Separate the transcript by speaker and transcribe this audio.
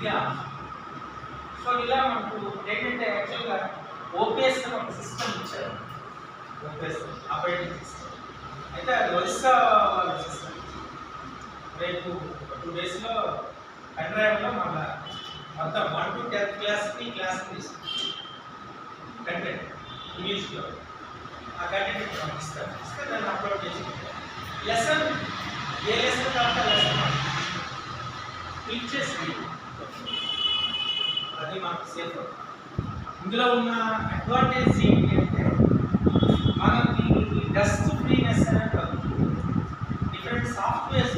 Speaker 1: ఇది సో ఇలా మనకు ఏంటంటే యాక్చువల్గా ఓపీఎస్ అని ఒక సిస్టమ్ ఇచ్చారు. ఓపీఎస్ ఆపరేటింగ్ సిస్టమ్ అయితే అది ఒరిస్సా వాళ్ళ సిస్టమ్. రేపు 2 డేస్లో పెన్డ్రైవ్లో మన మొత్తం 1 to 10th క్లాస్కి తీసుకుంటాం కంటెంట్ ఇంగ్లీష్లో. ఆ కంటెంట్ పంపిస్తారు, ఇస్తే దాన్ని అప్లోడ్ చేసుకుంటాం. లెసన్ ఏ లెసన్ కావాలంటే లెసన్ క్లిక్ చేసి అది మనకు సేఫ్. ఇందులో ఉన్న అడ్వాంటేజ్ ఏంటి అంటే మనకి డస్ట్ ఫ్రీనెస్ అనేది డిఫరెంట్ సాఫ్ట్వేర్స్